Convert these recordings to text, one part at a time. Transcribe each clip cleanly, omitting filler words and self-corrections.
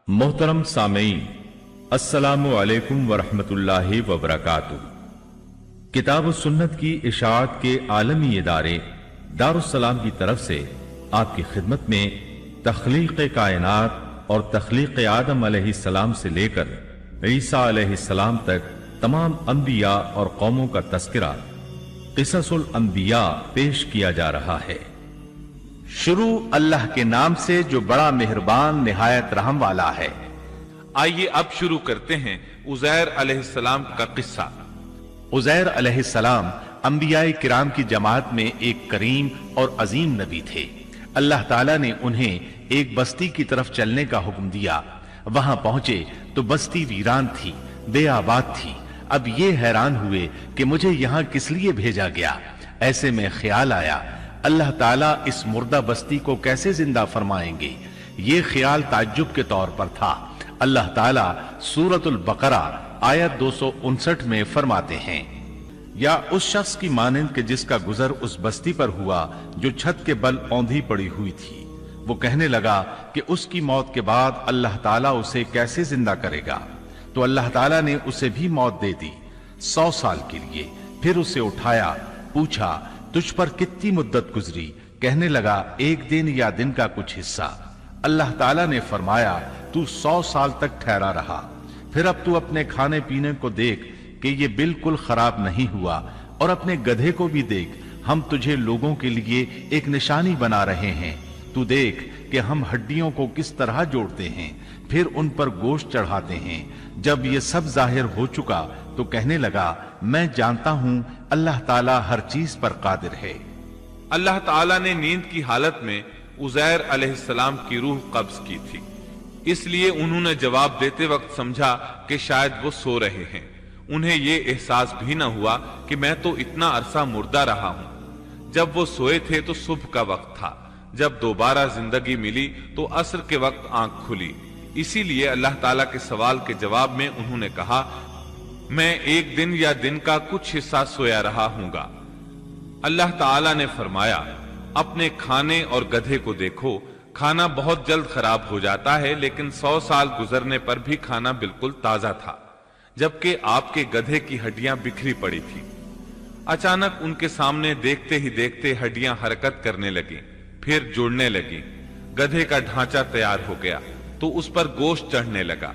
मोहतरम सामीन, अस्सलामु अलैकुम वरहमतुल्लाहि वबरकातुह। किताब सुन्नत की इशाअत के आलमी इदारे दारुस्सलाम की तरफ से आपकी खिदमत में तख्लीक कायनात और तख्लीक आदम अलैहिस्सलाम से लेकर ईसा अलैहिस्सलाम तक तमाम अंबिया और कौमों का तस्करा क़िससुल अंबिया पेश किया जा रहा है। शुरू अल्लाह के नाम से जो बड़ा मेहरबान निहायत रहम वाला है। आइए अब शुरू करते हैं उज़ैर अलैहिस्सलाम का किस्सा। उज़ैर अलैहिस्सलाम अंबियाए किराम की जमात में एक करीम और अजीम नबी थे। अल्लाह ताला ने उन्हें एक बस्ती की तरफ चलने का हुक्म दिया। वहां पहुंचे तो बस्ती वीरान थी, बेआबाद थी। अब ये हैरान हुए कि मुझे यहां किस लिए भेजा गया। ऐसे में ख्याल आया अल्लाह ताला इस मुर्दा बस्ती को कैसे जिंदा फरमाएंगे। ये ख्याल ताज्जुब के तौर पर था। अल्लाह ताला सूरतुल बकरा आयत 259 में फरमाते हैं, या उस शख्स की मानंद के जिसका गुजर उस बस्ती पर हुआ जो छत के बल औंधी पड़ी हुई थी। वो कहने लगा कि उसकी मौत के बाद अल्लाह ताला उसे कैसे जिंदा करेगा। तो अल्लाह ताला ने उसे भी मौत दे दी 100 साल के लिए। फिर उसे उठाया, पूछा तुझ पर कितनी मुद्दत गुजरी। कहने लगा एक दिन या दिन का कुछ हिस्सा। अल्लाह ताला ने फरमाया तू 100 साल तक ठहरा रहा। फिर अब तू अपने खाने पीने को देख कि ये बिल्कुल खराब नहीं हुआ, और अपने गधे को भी देख, हम तुझे लोगों के लिए एक निशानी बना रहे हैं। तू देख कि हम हड्डियों को किस तरह जोड़ते हैं, फिर उन पर गोश्त चढ़ाते हैं। जब ये सब जाहिर हो चुका तो कहने लगा मैं जानता हूं अल्लाह ताला हर चीज पर कादिर है। अल्लाह ताला ने नींद की हालत में उज़ैर अलैहिस्सलाम की रूह कब्ज की थी। इसलिए उन्होंने जवाब देते वक्त समझा कि शायद वो सो रहे हैं। उन्हें ये एहसास भी न हुआ कि मैं तो इतना अरसा मुर्दा रहा हूं। जब वो सोए थे तो सुबह का वक्त था। जब दोबारा जिंदगी मिली तो असर के वक्त आंख खुली। इसीलिए अल्लाह ताला के सवाल के जवाब में उन्होंने कहा मैं एक दिन या दिन का कुछ हिस्सा सोया रहा हूंगा। अल्लाह ताला ने फरमाया अपने खाने और गधे को देखो, खाना बहुत जल्द खराब हो जाता है, लेकिन 100 साल गुजरने पर भी खाना बिल्कुल ताजा था, जबकि आपके गधे की हड्डियां बिखरी पड़ी थी। अचानक उनके सामने देखते ही देखते हड्डियां हरकत करने लगी, फिर जुड़ने लगी। गधे का ढांचा तैयार हो गया तो उस पर गोश्त चढ़ने लगा।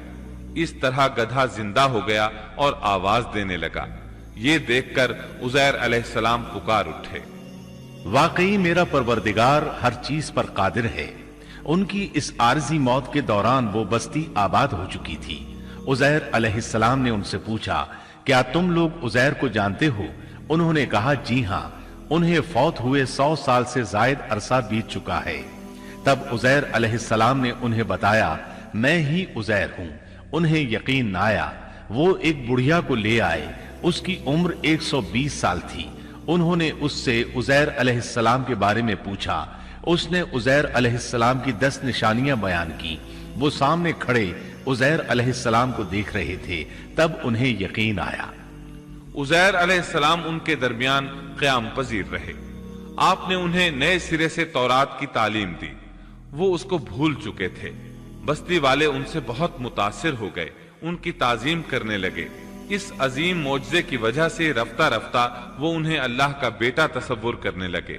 इस तरह गधा जिंदा हो गया और आवाज देने लगा। ये देखकर उज़ैर अलैहिस्सलाम पुकार उठे, वाकई मेरा परवरदिगार हर चीज पर कादिर है। उनकी इस आरजी मौत के दौरान वो बस्ती आबाद हो चुकी थी। उज़ैर अलैहिस्सलाम ने उनसे पूछा क्या तुम लोग उज़ैर को जानते हो। उन्होंने कहा जी हां, उन्हें फौत हुए 100 साल से जायद अरसा बीत चुका है। तब उज़ैर अलैहिस्सलाम ने उन्हें बताया मैं ही उज़ैर हूं। उन्हें यकीन न आया। वो एक बुढ़िया को ले आए, उसकी उम्र 120 साल थी। उन्होंने उससे उज़ैर अलैहिस्सलाम के बारे में पूछा। उसने उज़ैर अलैहिस्सलाम की 10 निशानियां बयान की। वो सामने खड़े उज़ैर अलैहिस्सलाम को देख रहे थे। तब उन्हें यकीन आया। उज़ैर अलैहिस्सलाम उनके दरमियान क़याम पजीर रहे। आपने उन्हें नए सिरे से तौरात की तालीम दी। वो उसको भूल चुके थे। बस्ती वाले उनसे बहुत मुतासिर हो गए, उनकी ताजीम करने लगे। इस अजीम मोजज़े की वजह से रफ्ता रफ्ता वो उन्हें अल्लाह का बेटा तसव्वुर करने लगे।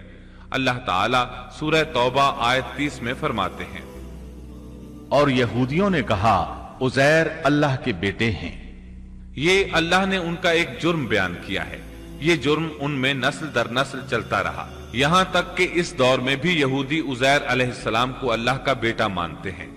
अल्लाह ताला सूरह तौबा आयत 30 में फरमाते हैं, और यहूदियों ने कहा उज़ैर अल्लाह के बेटे हैं। ये अल्लाह ने उनका एक जुर्म बयान किया है। ये जुर्म उनमें नस्ल दर नस्ल चलता रहा, यहां तक कि इस दौर में भी यहूदी उज़ैर अलैहिस्सलाम को अल्लाह का बेटा मानते हैं।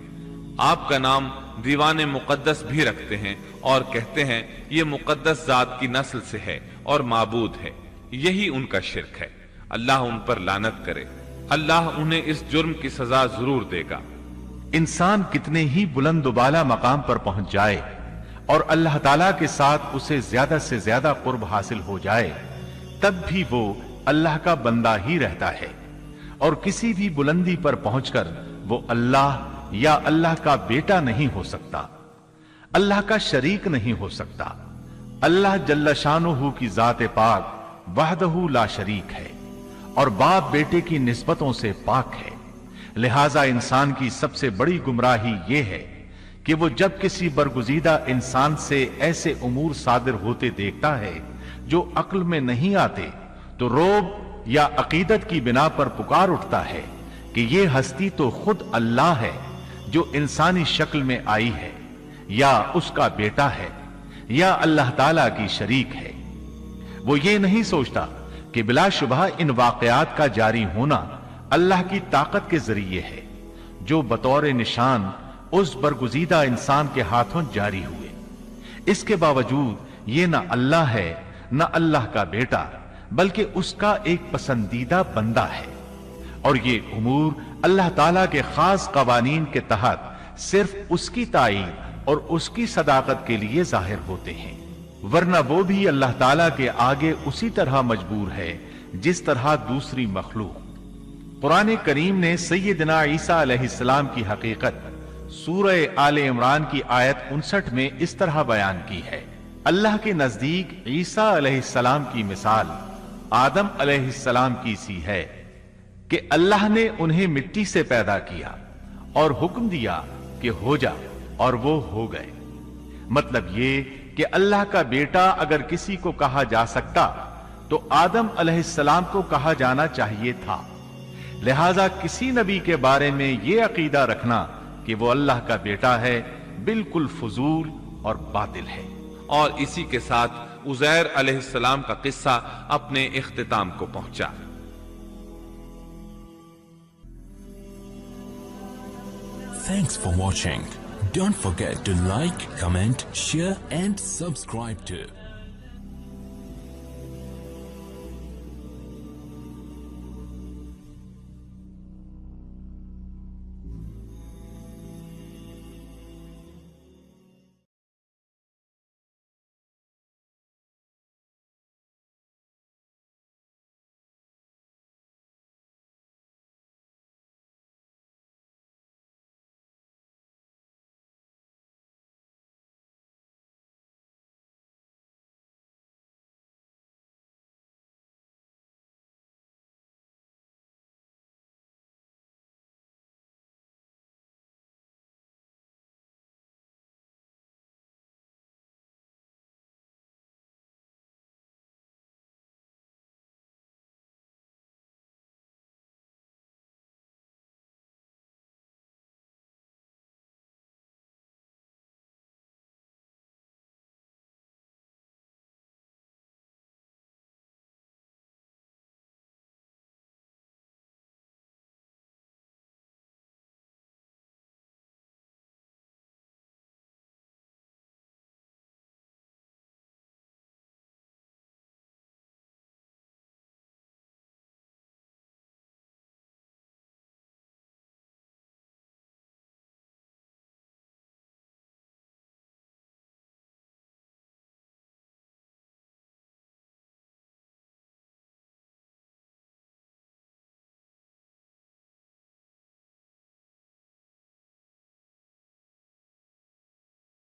आपका नाम दीवाने मुकद्दस भी रखते हैं और कहते हैं ये मुकद्दस जात की नस्ल से है और माबूद है। यही उनका शिर्क है। अल्लाह उन पर लानत करे। अल्लाह उन्हें इस जुर्म की सजा जरूर देगा। इंसान कितने ही बुलंदबाला मकाम पर पहुंच जाए और अल्लाह ताला के साथ उसे ज्यादा से ज्यादा कुर्ब हासिल हो जाए, तब भी वो अल्लाह का बंदा ही रहता है। और किसी भी बुलंदी पर पहुंचकर वो अल्लाह या अल्लाह का बेटा नहीं हो सकता, अल्लाह का शरीक नहीं हो सकता। अल्लाह जल्ल शानुहू की जात पाक वहदहू ला शरीक है और बाप बेटे की निस्बतों से पाक है। लिहाजा इंसान की सबसे बड़ी गुमराही ये है کہ وہ جب کسی برگزیدہ انسان سے ایسے امور صادر ہوتے دیکھتا ہے جو عقل میں نہیں آتے تو رعب یا عقیدت کی بنا پر پکار اٹھتا ہے کہ یہ ہستی تو خود اللہ ہے جو انسانی شکل میں آئی ہے، یا اس کا بیٹا ہے، یا اللہ تعالی کی شریک ہے۔ وہ یہ نہیں سوچتا کہ بلا شبہ ان واقعات کا جاری ہونا اللہ کی طاقت کے ذریعے ہے جو بطور نشان اس برگزیدہ انسان کے ہاتھوں جاری ہوئے۔ اس کے باوجود یہ نہ اللہ ہے نہ اللہ کا بیٹا، بلکہ اس کا ایک پسندیدہ بندہ ہے، اور یہ امور اللہ تعالیٰ کے خاص قوانین کے تحت صرف اس کی تائید اور اس کی صداقت کے لیے ظاہر ہوتے ہیں، ورنہ وہ بھی اللہ تعالیٰ کے آگے اسی طرح مجبور ہے جس طرح دوسری مخلوق۔ قرآن کریم نے سیدنا عیسیٰ علیہ السلام کی حقیقت سورہ آل عمران کی آیت 59 میں اس طرح بیان کی ہے: اللہ کے نزدیک عیسیٰ علیہ السلام کی مثال آدم علیہ السلام کی سی ہے کہ اللہ نے انہیں مٹی سے پیدا کیا اور حکم دیا کہ ہو جا، اور وہ ہو گئے۔ مطلب یہ کہ اللہ کا بیٹا اگر کسی کو کہا جا سکتا تو آدم علیہ السلام کو کہا جانا چاہیے تھا، لہذا کسی نبی کے بارے میں یہ عقیدہ رکھنا کہ وہ اللہ کا بیٹا ہے بالکل فضول اور باطل ہے۔ اور اسی کے ساتھ عزیر علیہ السلام کا قصہ اپنے اختتام کو پہنچا۔ Thanks for watching. Don't forget to like, comment, share and subscribe to